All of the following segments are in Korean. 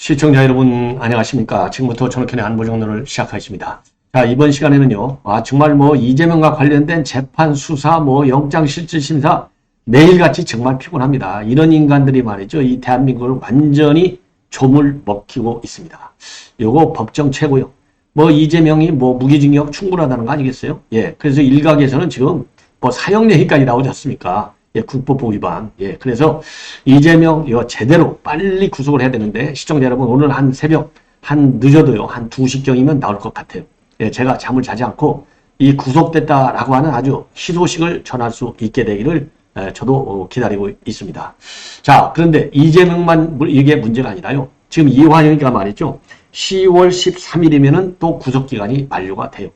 시청자 여러분 안녕하십니까. 지금부터 전학현의 안보정론을 시작하겠습니다. 자, 이번 시간에는요, 정말 이재명과 관련된 재판 수사, 영장실질심사 매일같이 정말 피곤합니다. 이런 인간들이 말이죠, 이 대한민국을 완전히 조물 먹히고 있습니다. 요거 법정 최고요. 이재명이 무기징역 충분하다는 거 아니겠어요? 예, 그래서 일각에서는 지금 사형 얘기까지 나오지 않습니까? 예, 국법보 위반. 예, 그래서 이재명 이거 제대로 빨리 구속을 해야 되는데, 시청자 여러분, 오늘 한 새벽 늦어도요 한 2시경이면 나올 것 같아요. 예, 제가 잠을 자지 않고 이 구속됐다라고 하는 아주 희소식을 전할 수 있게 되기를 저도 기다리고 있습니다. 자, 그런데 이재명만 이게 문제가 아니라요. 지금 이화영이가 말이죠, 10월 13일이면은 또 구속기간이 만료가 돼요.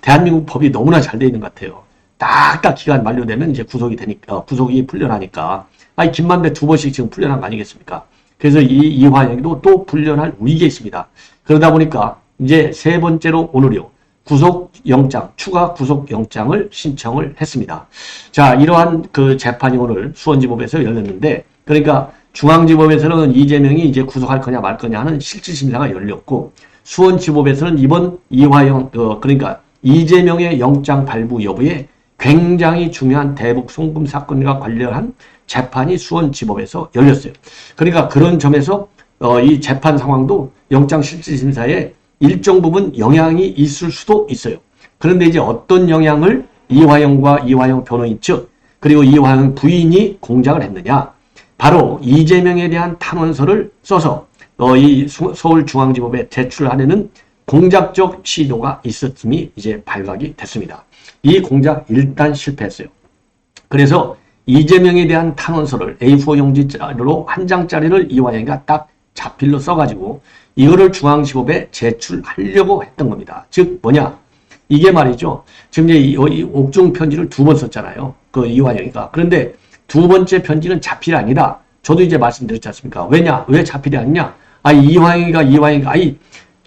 대한민국 법이 너무나 잘 돼 있는 것 같아요. 딱딱 기간 만료되면 이제 구속이 되니까, 구속이 풀려나니까. 김만배 2번씩 지금 풀려난 거 아니겠습니까? 그래서 이화영도 또 풀려날 위기에 있습니다. 그러다 보니까 이제 세 번째로 오늘이요, 구속영장, 추가 구속영장을 신청을 했습니다. 자, 이러한 그 재판이 오늘 수원지법에서 열렸는데, 그러니까 중앙지법에서는 이재명이 이제 구속할 거냐 말 거냐 하는 실질심사가 열렸고, 수원지법에서는 이번 이화영, 그러니까 이재명의 영장 발부 여부에 굉장히 중요한 대북 송금 사건과 관련한 재판이 수원지법에서 열렸어요. 그러니까 그런 점에서 이 재판 상황도 영장 실질심사에 일정 부분 영향이 있을 수도 있어요. 그런데 이제 어떤 영향을 이화영과 이화영 변호인 측, 그리고 이화영 부인이 공작을 했느냐? 바로 이재명에 대한 탄원서를 써서 이 서울중앙지법에 제출하려는 공작적 시도가 있었음이 이제 발각이 됐습니다. 이 공작 일단 실패했어요. 그래서 이재명에 대한 탄원서를 A4 용지자료로 한 장짜리를 이화영이가 딱 자필로 써가지고 이거를 중앙지법에 제출하려고 했던 겁니다. 즉 뭐냐? 이게 말이죠, 지금 이제 이 옥중 편지를 2번 썼잖아요. 그 이화영이가. 그런데 두 번째 편지는 자필이 아니다. 저도 이제 말씀드렸지 않습니까? 왜냐? 왜 자필이 아니냐? 이화영이가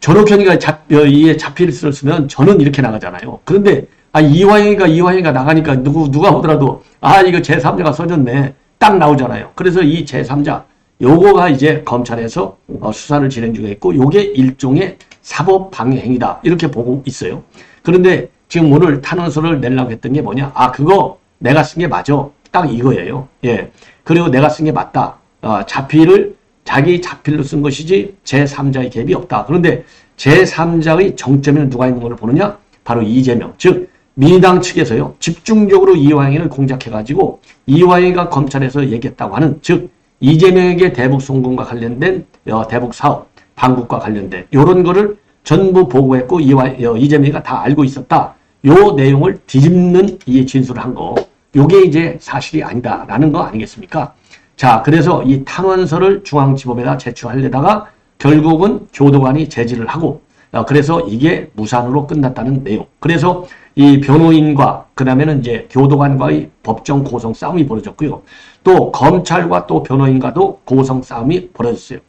전옥현이가 자필을 쓰면 저는 이렇게 나가잖아요. 그런데 이화영이가 나가니까 누가 보더라도 이거 제3자가 써줬네, 딱 나오잖아요. 그래서 이 제3자 요거가 이제 검찰에서 수사를 진행 중에 있고, 요게 일종의 사법 방해 행위다 이렇게 보고 있어요. 그런데 지금 오늘 탄원서를 내려고 했던 게 뭐냐? 그거 내가 쓴 게 맞아, 딱 이거예요. 예, 그리고 내가 쓴 게 맞다. 자필을 자기 자필로 쓴 것이지 제3자의 개입이 없다. 그런데 제3자의 정점에는 누가 있는 걸 보느냐? 바로 이재명, 즉 민주당 측에서요, 집중적으로 이화영이를 공작해가지고 이화영이가 검찰에서 얘기했다고 하는, 즉 이재명에게 대북 송금과 관련된 대북 사업, 방북과 관련된 이런 거를 전부 보고했고 이재명이가 다 알고 있었다. 요 내용을 뒤집는 이 진술을 한 거, 요게 이제 사실이 아니다라는 거 아니겠습니까? 자, 그래서 이 탄원서를 중앙지법에다 제출하려다가 결국은 교도관이 제지를 하고, 그래서 이게 무산으로 끝났다는 내용. 그래서 이 변호인과 그다음에는 이제 교도관과의 법정 고성 싸움이 벌어졌고요. 또 검찰과 또 변호인과도 고성 싸움이 벌어졌어요.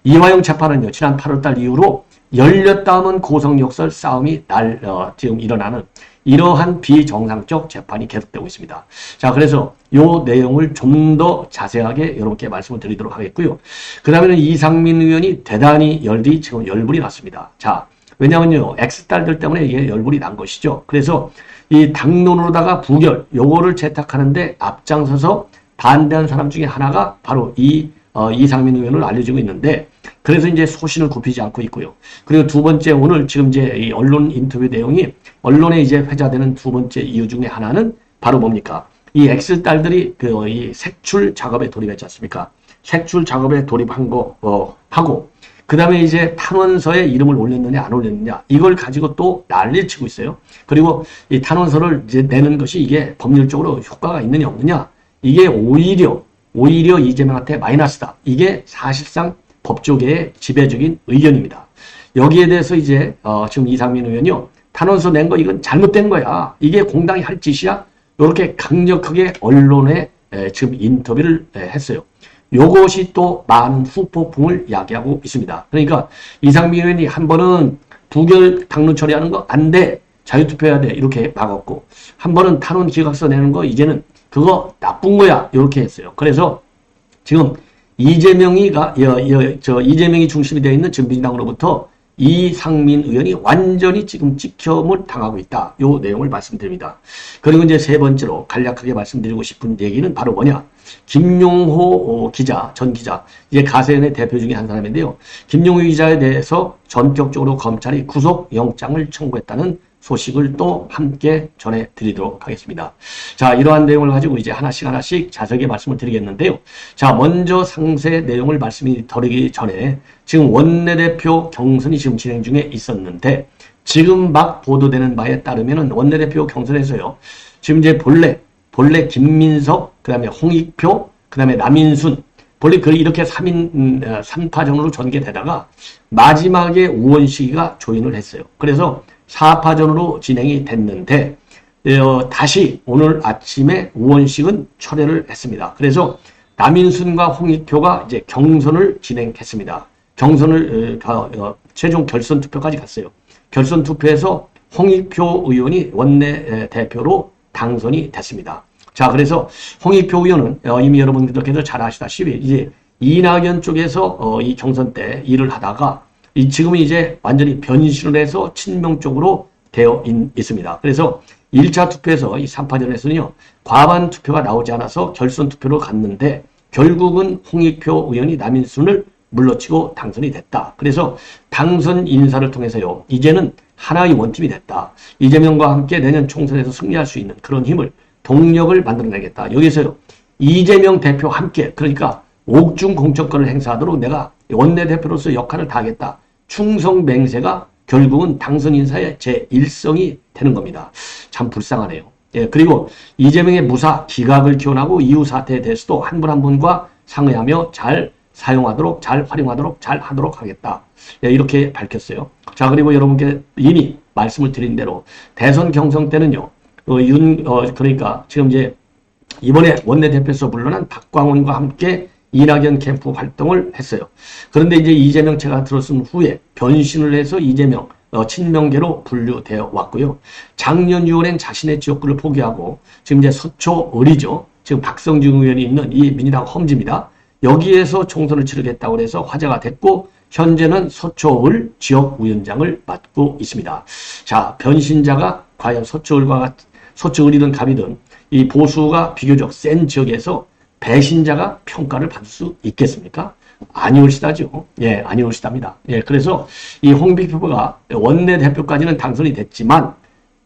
이화영 재판은요, 지난 8월달 이후로 열렸다면 고성 역설 싸움이 지금 일어나는 이러한 비정상적 재판이 계속되고 있습니다. 자, 그래서 요 내용을 좀 더 자세하게 여러분께 말씀을 드리도록 하겠고요. 그 다음에는 이상민 의원이 대단히 지금 열불이 났습니다. 자, 왜냐면요, X딸들 때문에 이게 열불이 난 것이죠. 그래서 이 당론으로다가 부결, 요거를 채택하는데 앞장서서 반대한 사람 중에 하나가 바로 이상민 의원을 알려지고 있는데, 그래서 이제 소신을 굽히지 않고 있고요. 그리고 두 번째, 오늘 지금 이제 이 언론 인터뷰 내용이 언론에 이제 회자되는 두 번째 이유 중에 하나는 바로 뭡니까? 이 X딸들이 이 색출 작업에 돌입했지 않습니까? 색출 작업에 돌입한 거, 하고, 그 다음에 이제 탄원서에 이름을 올렸느냐, 안 올렸느냐, 이걸 가지고 또 난리를 치고 있어요. 그리고 이 탄원서를 이제 내는 것이 이게 법률적으로 효과가 있느냐, 없느냐, 이게 오히려 이재명한테 마이너스다. 이게 사실상 법조계의 지배적인 의견입니다. 여기에 대해서 이제 지금 이상민 의원이요, 탄원서 낸 거 이건 잘못된 거야, 이게 공당이 할 짓이야, 이렇게 강력하게 언론에 지금 인터뷰를 했어요. 요것이 또 많은 후폭풍을 야기하고 있습니다. 그러니까 이상민 의원이 한 번은 부결 당론 처리하는 거 안 돼, 자유투표해야 돼, 이렇게 막았고, 한 번은 탄원 기각서 내는 거 이제는 그거 나쁜 거야, 이렇게 했어요. 그래서 지금 이재명이 중심이 되어 있는 민주당으로부터 이상민 의원이 완전히 지금 찍힘을 당하고 있다. 요 내용을 말씀드립니다. 그리고 이제 세 번째로 간략하게 말씀드리고 싶은 얘기는 바로 뭐냐. 김용호 전 기자, 이제 가세연의 대표 중에 한 사람인데요. 김용호 기자에 대해서 전격적으로 검찰이 구속영장을 청구했다는 소식을 또 함께 전해드리도록 하겠습니다. 자, 이러한 내용을 가지고 이제 하나씩 자세하게 말씀을 드리겠는데요. 자, 먼저 상세 내용을 말씀드리기 전에 지금 원내대표 경선이 지금 진행 중에 있었는데 지금 막 보도되는 바에 따르면은 원내대표 경선에서요. 지금 이제 본래 김민석, 그 다음에 홍익표, 그 다음에 남인순, 본래 이렇게 3파전으로 전개되다가 마지막에 우원식이가 조인을 했어요. 그래서 4파전으로 진행이 됐는데 다시 오늘 아침에 우원식은 철회를 했습니다. 그래서 남인순과 홍익표가 이제 경선을 진행했습니다. 경선을 최종 결선 투표까지 갔어요. 결선 투표에서 홍익표 의원이 원내대표로 당선이 됐습니다. 자, 그래서 홍익표 의원은 이미 여러분들께서 잘 아시다시피 이제 이낙연 쪽에서 이 경선 때 일을 하다가 지금은 이제 완전히 변신을 해서 친명 쪽으로 되어 있습니다. 그래서 1차 투표에서 이 3파전에서는요, 과반 투표가 나오지 않아서 결선 투표로 갔는데 결국은 홍익표 의원이 남인순을 물러치고 당선이 됐다. 그래서 당선 인사를 통해서요, 이제는 하나의 원팀이 됐다. 이재명과 함께 내년 총선에서 승리할 수 있는 그런 힘을, 동력을 만들어내겠다. 여기서요, 이재명 대표와 함께, 그러니까 옥중 공천권을 행사하도록 내가 원내대표로서 역할을 다하겠다. 충성 맹세가 결국은 당선 인사의 제1성이 되는 겁니다. 참 불쌍하네요. 예, 그리고 이재명의 무사 기각을 기원하고 이후 사태에 대해서도 한 분 한 분과 상의하며 잘 사용하도록, 잘 활용하도록, 잘 하도록 하겠다. 예, 이렇게 밝혔어요. 자, 그리고 여러분께 이미 말씀을 드린 대로 대선 경선 때는요, 그러니까 지금 이제 이번에 원내대표에서 물러난 박광훈과 함께 이낙연 캠프 활동을 했어요. 그런데 이제 이재명 체가 들어선 후에 변신을 해서 이재명 친명계로 분류되어 왔고요. 작년 6월엔 자신의 지역구를 포기하고 지금 이제 서초을이죠. 지금 박성중 의원이 있는 이 민주당 험지입니다. 여기에서 총선을 치르겠다고 해서 화제가 됐고 현재는 서초을 지역위원장을 맡고 있습니다. 자, 변신자가 과연 서초을이든 갑이든 이 보수가 비교적 센 지역에서 배신자가 평가를 받을 수 있겠습니까? 아니올시다죠. 예, 아니올시답니다. 예, 그래서 이 홍익표가 원내대표까지는 당선이 됐지만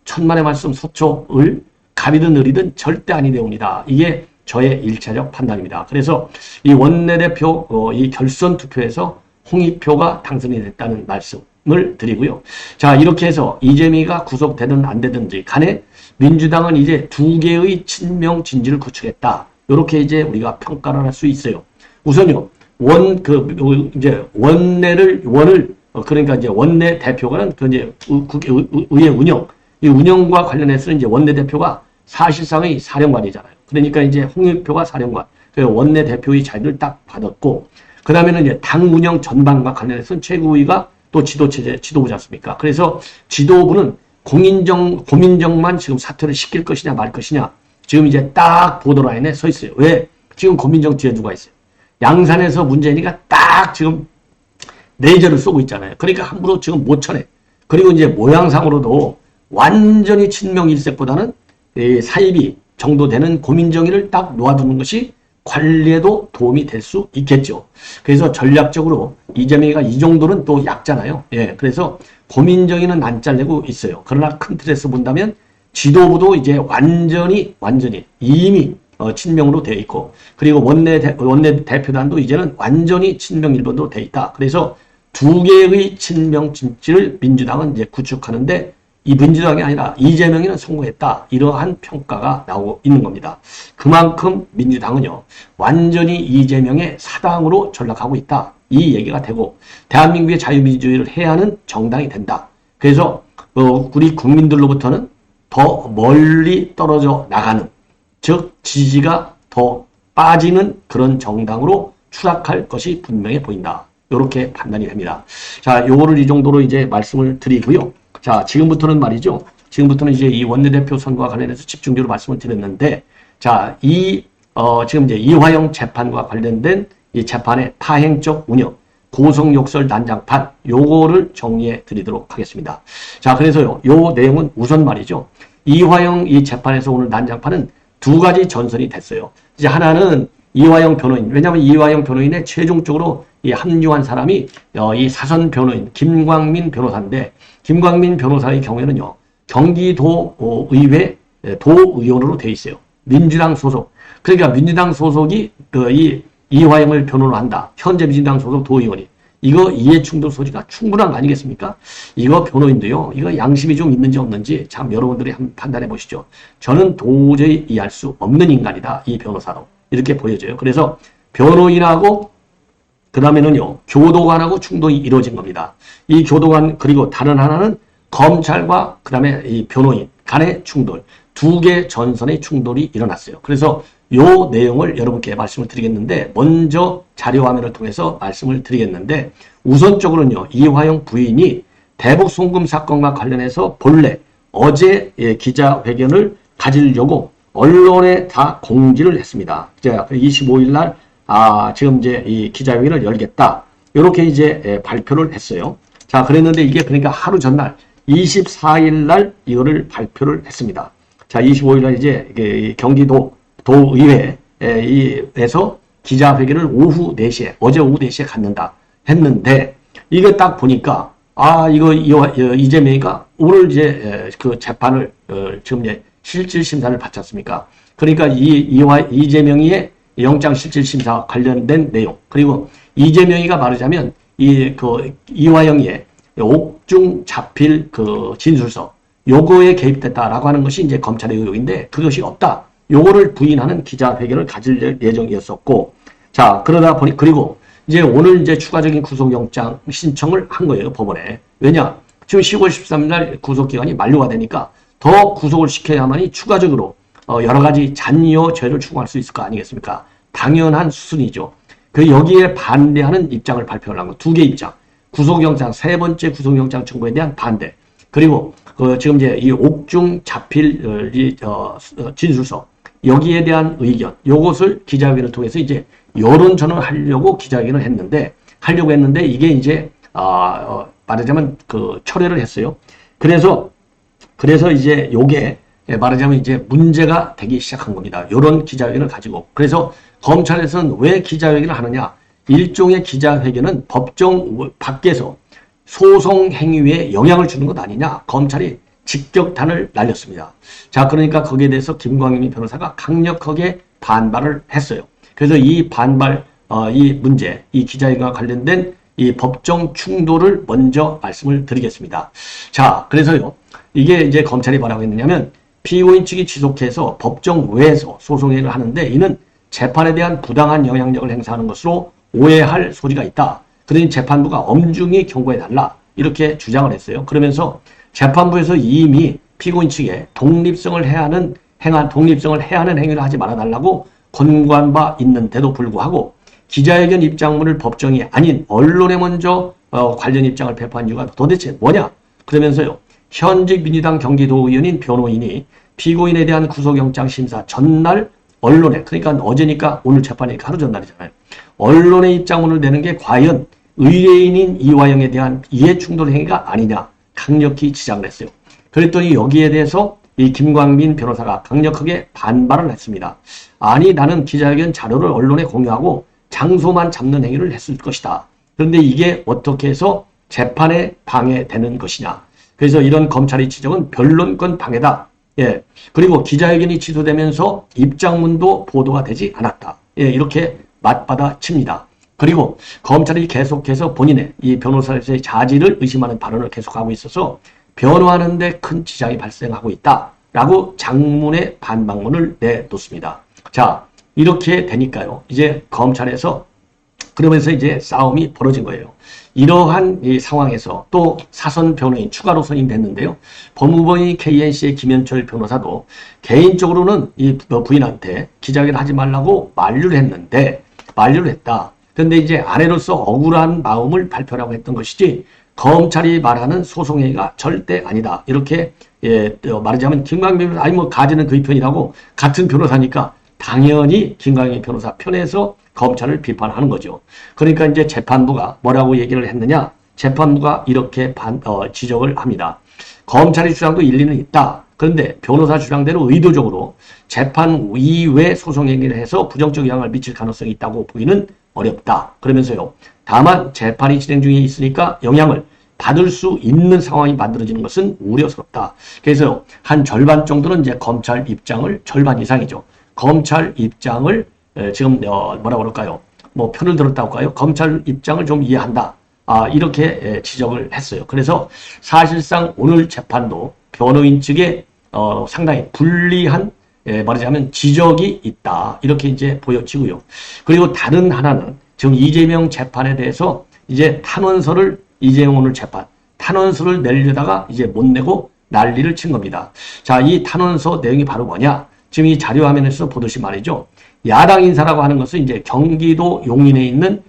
천만의 말씀 서초을 갑이든 을이든 절대 아니 되옵니다. 이게 저의 1차적 판단입니다. 그래서 이 원내대표 이 결선 투표에서 홍익표가 당선이 됐다는 말씀을 드리고요. 자, 이렇게 해서 이재명이가 구속되든 안 되든지 간에 민주당은 이제 2개의 친명 진지를 구축했다. 이렇게 이제 우리가 평가를 할 수 있어요. 우선요, 그러니까 이제 원내 대표가는 이제 의회 운영, 이 운영과 관련해서 이제 원내 대표가 사실상의 사령관이잖아요. 그러니까 이제 홍익표가 사령관, 원내 대표의 자리를 딱 받았고, 그 다음에는 이제 당 운영 전반과 관련해서는 최고위가 또 지도부지 않습니까? 그래서 지도부는 고민정만 지금 사퇴를 시킬 것이냐 말 것이냐. 지금 이제 딱 보더라인에 서 있어요. 왜? 지금 고민정 뒤에 누가 있어요? 양산에서 문재인이가 딱 지금 레이저를 쏘고 있잖아요. 그러니까 함부로 지금 못 쳐내. 그리고 이제 모양상으로도 완전히 친명 일색보다는 사입이 정도 되는 고민정이를 딱 놓아두는 것이 관리에도 도움이 될 수 있겠죠. 그래서 전략적으로 이재명이가 이 정도는 또 약잖아요. 예, 그래서 고민정이는 안 잘리고 있어요. 그러나 큰 틀에서 본다면 지도부도 이제 완전히 이미 친명으로 되어 있고, 그리고 원내 대표단도 이제는 완전히 친명 일본으로 되어 있다. 그래서 2개의 친명 진지를 민주당은 이제 구축하는데 이 민주당이 아니라 이재명이는 성공했다. 이러한 평가가 나오고 있는 겁니다. 그만큼 민주당은요, 완전히 이재명의 사당으로 전락하고 있다. 이 얘기가 되고, 대한민국의 자유민주주의를 해야 하는 정당이 된다. 그래서 우리 국민들로부터는 더 멀리 떨어져 나가는, 즉 지지가 더 빠지는 그런 정당으로 추락할 것이 분명해 보인다. 이렇게 판단이 됩니다. 자, 요거를 이 정도로 이제 말씀을 드리고요. 자, 지금부터는 말이죠. 지금부터는 이제 이 원내대표 선거와 관련해서 집중적으로 말씀을 드렸는데, 자, 지금 이제 이화영 재판과 관련된 이 재판의 파행적 운영, 고성욕설 난장판 요거를 정리해 드리도록 하겠습니다. 자, 그래서요. 요 내용은 우선 말이죠. 이화영 이 재판에서 오늘 난장판은 두 가지 전선이 됐어요. 이제 하나는 이화영 변호인, 왜냐하면 이화영 변호인의 최종적으로 이 합류한 사람이 이 사선 변호인 김광민 변호사인데, 김광민 변호사의 경우에는요, 경기도 의회 도의원으로 돼 있어요. 민주당 소속. 그러니까 민주당 소속이 이 이화영을 변호를 한다. 현재 민주당 소속 도의원이. 이거 이해충돌 소지가 충분한 거 아니겠습니까? 이거 변호인도요. 이거 양심이 좀 있는지 없는지 참 여러분들이 한번 판단해 보시죠. 저는 도저히 이해할 수 없는 인간이다. 이 변호사로. 이렇게 보여져요. 그래서 변호인하고 그 다음에는요. 교도관하고 충돌이 이루어진 겁니다. 이 교도관 그리고 다른 하나는 검찰과 그 다음에 이 변호인 간의 충돌. 두 개 전선의 충돌이 일어났어요. 그래서 요 내용을 여러분께 말씀을 드리겠는데, 먼저 자료화면을 통해서 말씀을 드리겠는데, 우선적으로는요, 이화영 부인이 대북 송금 사건과 관련해서 본래 어제 기자회견을 가지려고 언론에 다 공지를 했습니다. 이제 25일 날, 지금 이제 이 기자회견을 열겠다. 이렇게 이제 발표를 했어요. 자, 그랬는데 이게 그러니까 하루 전날 24일 날 이거를 발표를 했습니다. 자, 25일 날 이제 경기도 도의회에서 기자회견을 오후 4시에, 어제 오후 4시에 갖는다 했는데, 이거 딱 보니까, 이거 이재명이가 오늘 이제 그 재판을, 지금 이제 실질심사를 받지 않습니까? 그러니까 이재명이의 영장실질심사 관련된 내용, 그리고 이재명이가 말하자면 이화영의 옥중 자필 그 진술서, 요거에 개입됐다라고 하는 것이 이제 검찰의 의혹인데, 그것이 없다. 요거를 부인하는 기자회견을 가질 예정이었었고, 자, 그러다 보니, 그리고 이제 오늘 이제 추가적인 구속영장 신청을 한 거예요, 법원에. 왜냐? 지금 10월 13일 날 구속기간이 만료가 되니까 더 구속을 시켜야만이 추가적으로 여러 가지 잔여죄를 추구할 수 있을 거 아니겠습니까? 당연한 수순이죠. 그 여기에 반대하는 입장을 발표를 한 거, 두 개 입장. 구속영장, 세 번째 구속영장 청구에 대한 반대. 그리고 지금 이제 이 옥중 자필 진술서, 여기에 대한 의견, 요것을 기자회견을 통해서 이제 여론전을 하려고 기자회견을 하려고 했는데 이게 이제 말하자면 그 철회를 했어요. 그래서 이제 요게 말하자면 이제 문제가 되기 시작한 겁니다. 요런 기자회견을 가지고. 그래서 검찰에서는 왜 기자회견을 하느냐? 일종의 기자회견은 법정 밖에서 소송 행위에 영향을 주는 것 아니냐? 검찰이 직격탄을 날렸습니다. 자, 그러니까 거기에 대해서 김광민 변호사가 강력하게 반발을 했어요. 그래서 이 반발, 이 문제, 이 기자회견과 관련된 이 법정 충돌을 먼저 말씀을 드리겠습니다. 자, 그래서요, 이게 이제 검찰이 뭐라고 했느냐면, 피고인 측이 지속해서 법정 외에서 소송행위를 하는데, 이는 재판에 대한 부당한 영향력을 행사하는 것으로 오해할 소지가 있다. 그러니 재판부가 엄중히 경고해달라. 이렇게 주장을 했어요. 그러면서 재판부에서 이미 피고인 측에 독립성을 해하는 행위를 하지 말아달라고 권고한 바 있는데도 불구하고 기자회견 입장문을 법정이 아닌 언론에 먼저 관련 입장을 배포한 이유가 도대체 뭐냐? 그러면서요. 현직 민주당 경기도 의원인 변호인이 피고인에 대한 구속영장 심사 전날 언론에, 그러니까 어제니까 오늘 재판이니까 하루 전날이잖아요. 언론에 입장문을 내는 게 과연 의뢰인인 이화영에 대한 이해충돌 행위가 아니냐 강력히 지적을 했어요. 그랬더니 여기에 대해서 이 김광민 변호사가 강력하게 반발을 했습니다. 아니, 나는 기자회견 자료를 언론에 공유하고 장소만 잡는 행위를 했을 것이다. 그런데 이게 어떻게 해서 재판에 방해되는 것이냐. 그래서 이런 검찰의 지적은 변론권 방해다. 예. 그리고 기자회견이 취소되면서 입장문도 보도가 되지 않았다. 예. 이렇게 맞받아 칩니다. 그리고 검찰이 계속해서 본인의 이 변호사의 자질을 의심하는 발언을 계속하고 있어서 변호하는데 큰 지장이 발생하고 있다라고 장문의 반박문을 내놓습니다. 자, 이렇게 되니까요. 이제 검찰에서 그러면서 이제 싸움이 벌어진 거예요. 이러한 이 상황에서 또 사선 변호인 추가로 선임됐는데요. 법무부의 KNC의 김현철 변호사도 개인적으로는 이 부인한테 기자회견 하지 말라고 만류를 했다. 그런데 이제 아내로서 억울한 마음을 발표라고 했던 것이지 검찰이 말하는 소송행위가 절대 아니다. 이렇게 말하자면 김광민 가지는 그의 편이라고 같은 변호사니까 당연히 김광희 변호사 편에서 검찰을 비판하는 거죠. 그러니까 이제 재판부가 뭐라고 얘기를 했느냐? 재판부가 이렇게 지적을 합니다. 검찰의 주장도 일리는 있다. 그런데 변호사 주장대로 의도적으로 재판 이외 소송 행위를 해서 부정적 영향을 미칠 가능성이 있다고 보기는 어렵다. 그러면서요. 다만 재판이 진행 중에 있으니까 영향을 받을 수 있는 상황이 만들어지는 것은 우려스럽다. 그래서 한 절반 정도는 이제 검찰 입장을, 절반 이상이죠. 검찰 입장을 지금 뭐라 그럴까요? 뭐 편을 들었다고 할까요? 검찰 입장을 좀 이해한다. 이렇게 지적을 했어요. 그래서 사실상 오늘 재판도 변호인 측에 상당히 불리한 말하자면 지적이 있다. 이렇게 이제 보여지고요. 그리고 다른 하나는 지금 이재명 재판에 대해서 이제 탄원서를 이재명 오늘 재판 탄원서를 내려다가 이제 못 내고 난리를 친 겁니다. 자, 이 탄원서 내용이 바로 뭐냐? 지금 이 자료 화면에서 보듯이 말이죠. 야당 인사라고 하는 것은 이제 경기도 용인에 있는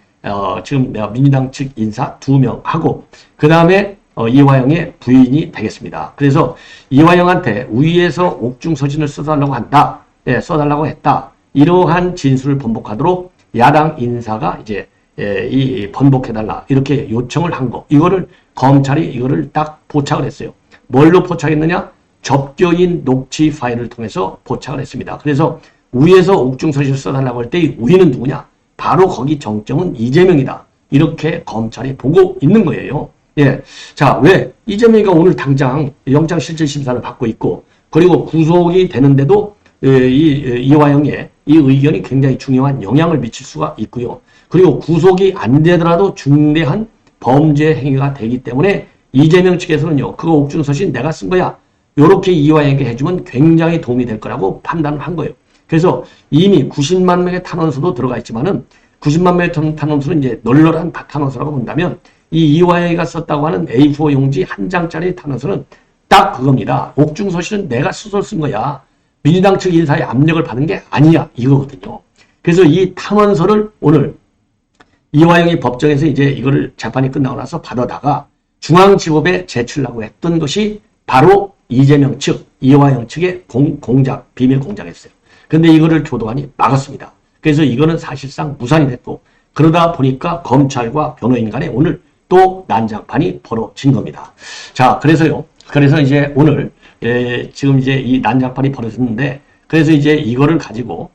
지금 민주당 측 인사 2명하고 그 다음에 이화영의 부인이 되겠습니다. 그래서 이화영한테 위에서 옥중서신을 써달라고 한다. 써달라고 했다. 이러한 진술을 번복하도록 야당 인사가 이제 이 번복해달라 이렇게 요청을 한 거. 이거를 검찰이 이거를 딱 포착을 했어요. 뭘로 포착했느냐? 접교인 녹취 파일을 통해서 포착을 했습니다. 그래서 위에서 옥중서신을 써달라고 할 때 위는 누구냐? 바로 거기 정점은 이재명이다. 이렇게 검찰이 보고 있는 거예요. 예. 자, 왜? 이재명이가 오늘 당장 영장실질심사를 받고 있고, 그리고 구속이 되는데도 이화영의 이 의견이 굉장히 중요한 영향을 미칠 수가 있고요. 그리고 구속이 안 되더라도 중대한 범죄 행위가 되기 때문에 이재명 측에서는요, 그거 옥중서신 내가 쓴 거야. 요렇게 이화영에게 해주면 굉장히 도움이 될 거라고 판단을 한 거예요. 그래서 이미 90만 명의 탄원서도 들어가 있지만은 90만 명의 탄원서는 이제 널널한 탄원서라고 본다면 이 이화영이가 썼다고 하는 A4 용지 한 장짜리 탄원서는 딱 그겁니다. 옥중서신은 내가 스스로 쓴 거야. 민주당 측 인사의 압력을 받은 게 아니야. 이거거든요. 그래서 이 탄원서를 오늘 이화영이 법정에서 이제 이거를 재판이 끝나고 나서 받아다가 중앙지법에 제출하고 했던 것이 바로 이재명 측, 이화영 측의 공작, 비밀 공작이었어요. 근데 이거를 교도관이 막았습니다. 그래서 이거는 사실상 무산이 됐고 그러다 보니까 검찰과 변호인 간에 오늘 또 난장판이 벌어진 겁니다. 자, 그래서요. 그래서 이제 오늘 지금 이제 이 난장판이 벌어졌는데 그래서 이제 이거를 가지고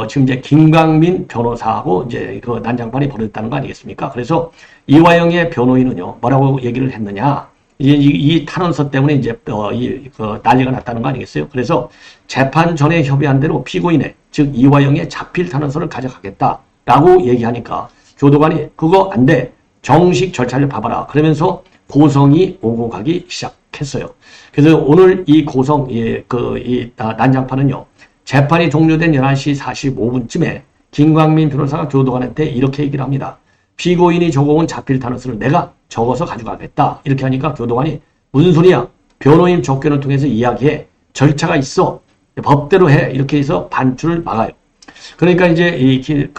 지금 이제 김광민 변호사하고 이제 그 난장판이 벌어졌다는 거 아니겠습니까? 그래서 이화영의 변호인은요 뭐라고 얘기를 했느냐? 이 탄원서 때문에 이제 난리가 났다는 거 아니겠어요? 그래서 재판 전에 협의한 대로 피고인의 즉 이화영의 자필 탄원서를 가져가겠다라고 얘기하니까 교도관이 그거 안 돼. 정식 절차를 봐봐라. 그러면서 고성이 오고 가기 시작했어요. 그래서 오늘 이 고성 이 난장판은요. 재판이 종료된 11시 45분쯤에 김광민 변호사가 교도관한테 이렇게 얘기를 합니다. 피고인이 적어온 자필 탄원서를 내가 적어서 가져가겠다. 이렇게 하니까 교도관이 무슨 소리야? 변호인 접견을 통해서 이야기해. 절차가 있어. 법대로 해. 이렇게 해서 반출을 막아요. 그러니까 이제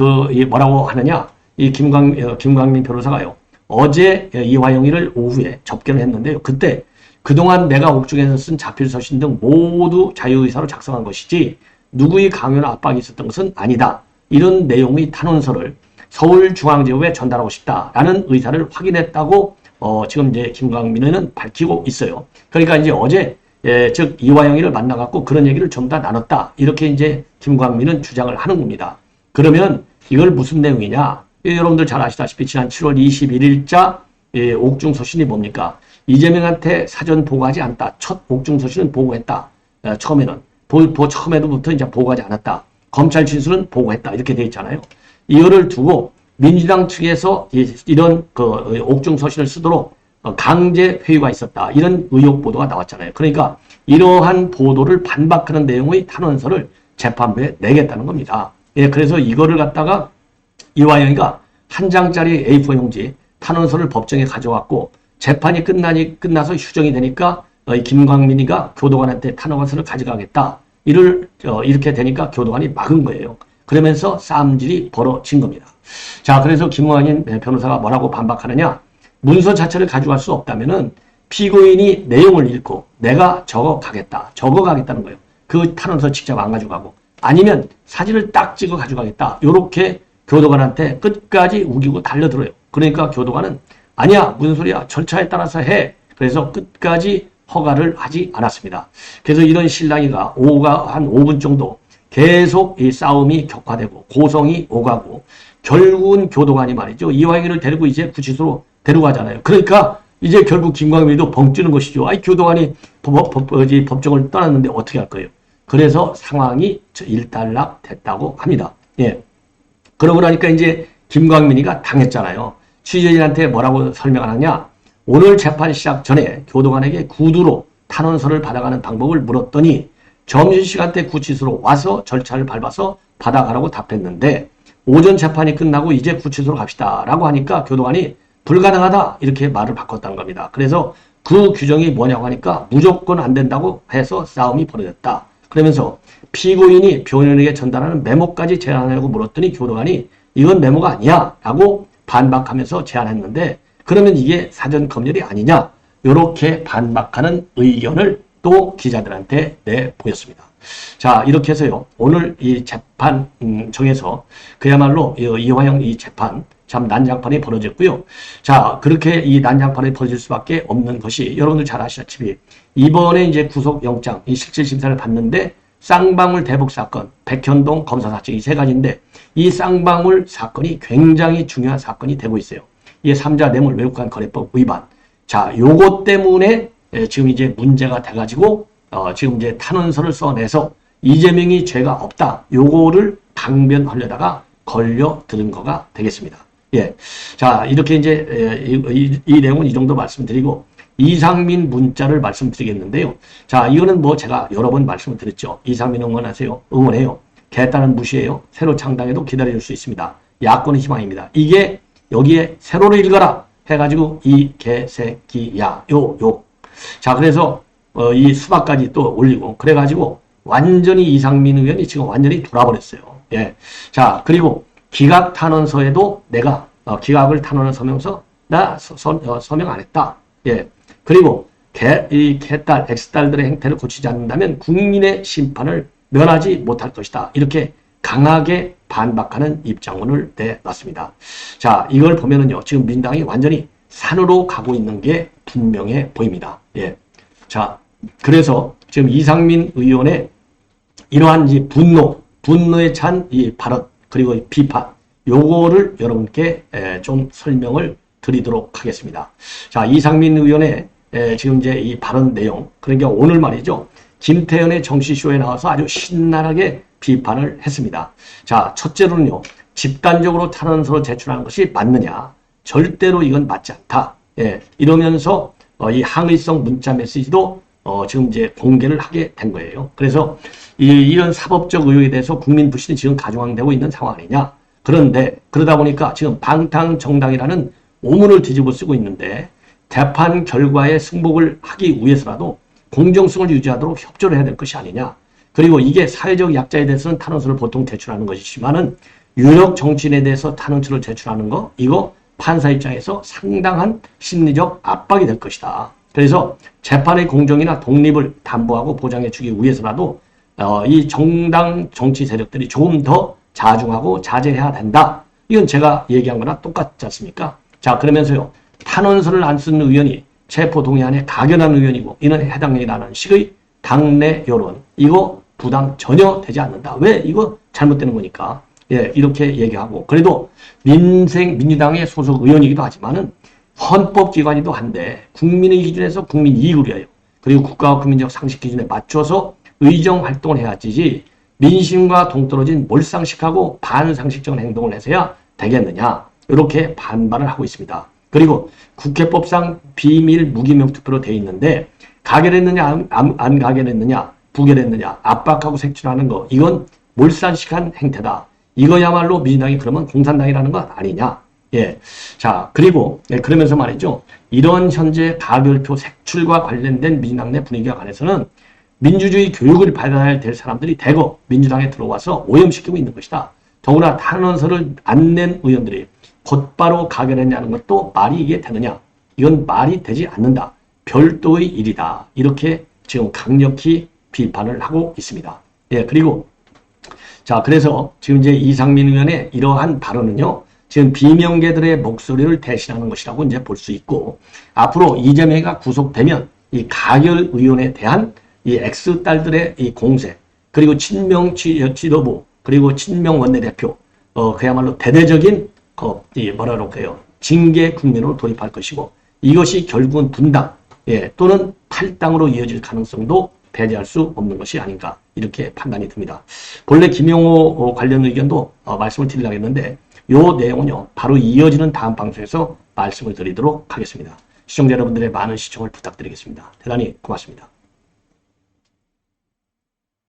뭐라고 하느냐? 이 김광민 변호사가요. 어제 이화영이를 오후에 접견을 했는데요. 그때 그동안 내가 옥중에서 쓴 자필 서신 등 모두 자유의사로 작성한 것이지 누구의 강요나 압박이 있었던 것은 아니다. 이런 내용의 탄원서를 서울중앙지법에 전달하고 싶다라는 의사를 확인했다고 지금 이제 김광민은 밝히고 있어요. 그러니까 이제 어제 즉 이화영이를 만나갖고 그런 얘기를 전부 다 나눴다. 이렇게 이제 김광민은 주장을 하는 겁니다. 그러면 이걸 무슨 내용이냐? 여러분들 잘 아시다시피 지난 7월 21일자 옥중서신이 뭡니까? 이재명한테 사전 보고하지 않았다. 첫 옥중서신은 보고했다. 처음에는 처음에도부터 이제 보고하지 않았다. 검찰 진술은 보고했다. 이렇게 돼 있잖아요. 이거를 두고 민주당 측에서 이런 옥중서신을 쓰도록 강제 회유가 있었다. 이런 의혹 보도가 나왔잖아요. 그러니까 이러한 보도를 반박하는 내용의 탄원서를 재판부에 내겠다는 겁니다. 예, 그래서 이거를 갖다가 이화영이가 한 장짜리 A4 용지 탄원서를 법정에 가져왔고 재판이 끝나서 휴정이 되니까 김광민이가 교도관한테 탄원서를 가져가겠다. 이렇게 되니까 교도관이 막은 거예요. 그러면서 싸움질이 벌어진 겁니다. 자, 그래서 김광민 변호사가 뭐라고 반박하느냐? 문서 자체를 가져갈 수 없다면은 피고인이 내용을 읽고 내가 적어가겠다는 거예요. 그 탄원서 직접 안 가져가고 아니면 사진을 딱 찍어 가져가겠다. 요렇게 교도관한테 끝까지 우기고 달려들어요. 그러니까 교도관은 아니야, 무슨 소리야, 절차에 따라서 해. 그래서 끝까지 허가를 하지 않았습니다. 그래서 이런 실랑이가 한 5분 정도 계속 이 싸움이 격화되고 고성이 오가고 결국은 교도관이 말이죠. 이화영이를 데리고 이제 구치소로 데려가잖아요. 그러니까 이제 결국 김광민도 벙찌는 것이죠. 아이, 교도관이 법정을 떠났는데 어떻게 할 거예요? 그래서 상황이 일단락 됐다고 합니다. 예. 그러고 나니까 이제 김광민이가 당했잖아요. 취재진한테 뭐라고 설명을 하냐? 오늘 재판 시작 전에 교도관에게 구두로 탄원서를 받아가는 방법을 물었더니 점심시간 때 구치소로 와서 절차를 밟아서 받아가라고 답했는데 오전 재판이 끝나고 이제 구치소로 갑시다 라고 하니까 교도관이 불가능하다 이렇게 말을 바꿨다는 겁니다. 그래서 그 규정이 뭐냐고 하니까 무조건 안 된다고 해서 싸움이 벌어졌다. 그러면서 피고인이 변호인에게 전달하는 메모까지 제안하려고 물었더니 교도관이 이건 메모가 아니야 라고 반박하면서 제안했는데 그러면 이게 사전 검열이 아니냐 이렇게 반박하는 의견을 또 기자들한테 내보였습니다. 자, 이렇게 해서요 오늘 이 재판 정에서 그야말로 이화영 이 재판 참 난장판이 벌어졌고요. 자, 그렇게 이 난장판이 벌어질 수밖에 없는 것이 여러분들 잘 아시다시피 이번에 이제 구속영장 이 실질심사를 받는데 쌍방울 대북 사건, 백현동 검사 사건 이 세 가지인데 이 쌍방울 사건이 굉장히 중요한 사건이 되고 있어요. 이게 3자 뇌물 외국간 거래법 위반. 자, 요것 때문에 지금 이제 문제가 돼가지고 지금 이제 탄원서를 써내서 이재명이 죄가 없다. 요거를 강변하려다가 걸려드는 거가 되겠습니다. 예. 자, 이렇게 이제 이 내용은 이 정도 말씀드리고 이상민 문자를 말씀드리겠는데요. 자, 이거는 뭐 제가 여러 번 말씀을 드렸죠. 이상민 응원하세요. 응원해요. 개딸은 무시해요. 새로 창당해도 기다려줄 수 있습니다. 야권의 희망입니다. 이게 여기에 세로를 읽어라 해가지고 이 개새끼야 요. 자, 그래서 이 수박까지 또 올리고 그래가지고 완전히 이상민 의원이 지금 완전히 돌아버렸어요. 예. 자, 그리고 기각 탄원서에도 내가 기각을 탄원을 서명서 나 서명 안 했다. 예. 그리고 이 개딸, X딸들의 행태를 고치지 않는다면 국민의 심판을 면하지 못할 것이다. 이렇게 강하게 반박하는 입장문을 내놨습니다. 자, 이걸 보면은요, 지금 민당이 완전히 산으로 가고 있는 게 분명해 보입니다. 예. 자, 그래서 지금 이상민 의원의 이러한 이 분노에 찬 이 발언, 그리고 이 비판, 요거를 여러분께 좀 설명을 드리도록 하겠습니다. 자, 이상민 의원의 지금 이제 이 발언 내용, 그러니까 오늘 말이죠. 김태현의 정치쇼에 나와서 아주 신나게 비판을 했습니다. 자, 첫째로는요. 집단적으로 탄원서를 제출하는 것이 맞느냐. 절대로 이건 맞지 않다. 예, 이러면서 이 항의성 문자 메시지도 지금 이제 공개를 하게 된 거예요. 그래서 이런 사법적 의혹에 대해서 국민 불신이 지금 가중되고 있는 상황 아니냐. 그런데 그러다 보니까 지금 방탕정당이라는 오문을 뒤집어 쓰고 있는데 재판 결과에 승복을 하기 위해서라도 공정성을 유지하도록 협조를 해야 될 것이 아니냐. 그리고 이게 사회적 약자에 대해서는 탄원서를 보통 제출하는 것이지만은 유력 정치인에 대해서 탄원서를 제출하는 거 이거 판사 입장에서 상당한 심리적 압박이 될 것이다. 그래서 재판의 공정이나 독립을 담보하고 보장해 주기 위해서라도 이 정당 정치 세력들이 조금 더 자중하고 자제해야 된다. 이건 제가 얘기한 거나 똑같지 않습니까? 자, 그러면서요. 탄원서를 안 쓴 의원이 체포동의안에 가견한 의원이고 이는 해당력이라는 식의 당내 여론 이거 부담 전혀 되지 않는다. 왜? 이거 잘못되는 거니까. 예, 이렇게 얘기하고 그래도 민주당의 소속 의원이기도 하지만은 헌법기관이기도 한데 국민의 기준에서 국민 이익을 위하여 그리고 국가와 국민적 상식 기준에 맞춰서 의정 활동을 해야지 민심과 동떨어진 몰상식하고 반상식적인 행동을 해서야 되겠느냐 이렇게 반발을 하고 있습니다. 그리고 국회법상 비밀 무기명 투표로 되어 있는데 가결했느냐 안 가결했느냐 부결했느냐 압박하고 색출하는 거 이건 몰상식한 행태다. 이거야말로 민주당이 그러면 공산당이라는 것 아니냐. 예. 자, 그리고, 그러면서 말이죠. 이런 현재 가결표 색출과 관련된 민주당 내 분위기와 관해서는 민주주의 교육을 받아야 될 사람들이 대거 민주당에 들어와서 오염시키고 있는 것이다. 더구나 탄원서를 안 낸 의원들이 곧바로 가결했냐는 것도 말이 이게 되느냐. 이건 말이 되지 않는다. 별도의 일이다. 이렇게 지금 강력히 비판을 하고 있습니다. 예, 그리고 자, 그래서 지금 이제 이상민 의원의 이러한 발언은요, 지금 비명계들의 목소리를 대신하는 것이라고 이제 볼 수 있고, 앞으로 이재명이가 구속되면 이 가결 의원에 대한 이 X딸들의 이 공세, 그리고 친명 지도부, 그리고 친명 원내대표, 그야말로 대대적인, 뭐라 그럴까요? 징계 국면으로 돌입할 것이고, 이것이 결국은 분당, 또는 탈당으로 이어질 가능성도 배제할 수 없는 것이 아닌가, 이렇게 판단이 듭니다. 본래 김용호 관련 의견도 말씀을 드리려고 했는데, 요 내용은요, 바로 이어지는 다음 방송에서 말씀을 드리도록 하겠습니다. 시청자 여러분들의 많은 시청을 부탁드리겠습니다. 대단히 고맙습니다.